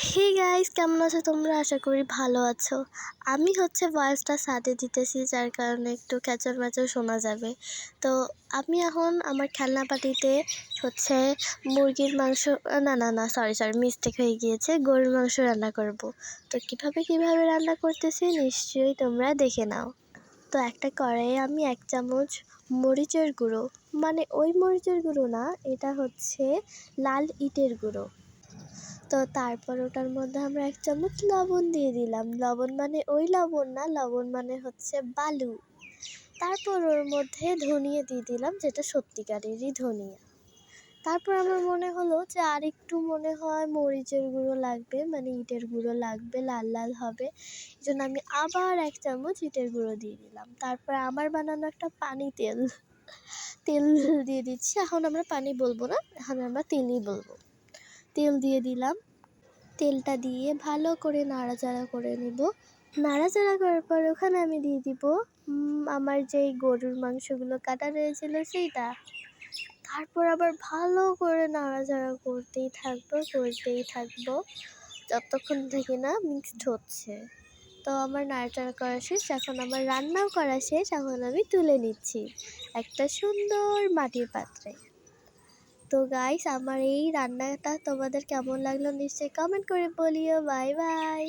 Hey guys, কেমন আছো তোমরা? আশা করি ভালো আছো। আমি ভয়েসটা সাথে দিতেছি, যার কারণে একটু ক্যাচর ম্যাচর শোনা যাবে। তো আমি এখন আমার খেলনা পাটিতে হচ্ছে মুরগির মাংস, না না না সরি সরি মিস্টেক হয়ে গিয়েছে, গরুর মাংস রান্না করব। তো কিভাবে রান্না করতেছি নিশ্চয়ই তোমরা দেখে নাও। তো একটা কড়াইয়ে আমি 1 চামচ মরিচের গুঁড়ো, মানে ওই মরিচের গুঁড়ো না, এটা হচ্ছে লাল ইটের গুঁড়ো। তো তারপর ওটার মধ্যে আমরা 1 চামচ লবণ দিয়ে দিলাম। লবণ মানে ওই লবণ না, লবণ মানে হচ্ছে বালু। তারপর ওর মধ্যে ধনিয়া দিয়ে দিলাম, যেটা সত্যিকারেরই ধনিয়া। তারপর আমার মনে হলো যে আরেকটু মনে হয় মরিচের গুঁড়ো লাগবে, মানে ইটের গুঁড়ো লাগবে, লাল লাল হবে। এই জন্য আমি আবার 1 চামচ ইটের গুঁড়ো দিয়ে দিলাম। তারপর আমার বানানো একটা তেল দিয়ে দিচ্ছি। এখন আমরা পানি বলবো না, এখন আমরা তেলই বলবো। তেল দিয়ে দিলাম। তেলটা দিয়ে ভালো করে নাড়াচাড়া করে নেব। নাড়াচাড়া করার পর ওখানে আমি দিয়ে দিব আমার যেই গরুর মাংসগুলো কাটা রয়েছিল সেইটা। তারপর আবার ভালো করে নাড়াচাড়া করতেই থাকবো যতক্ষণ থেকে না মিক্সড হচ্ছে। তো আমার নাড়াচাড়া করা শেষ, এখন আমার রান্নাও করা শেষ। এখন আমি তুলে নিচ্ছি একটা সুন্দর মাটির পাত্রে। তো গাইস, আমার এই রান্নাটা তোমাদের কেমন লাগলো নিশ্চয়ই কমেন্ট করে বলিও। Bye bye.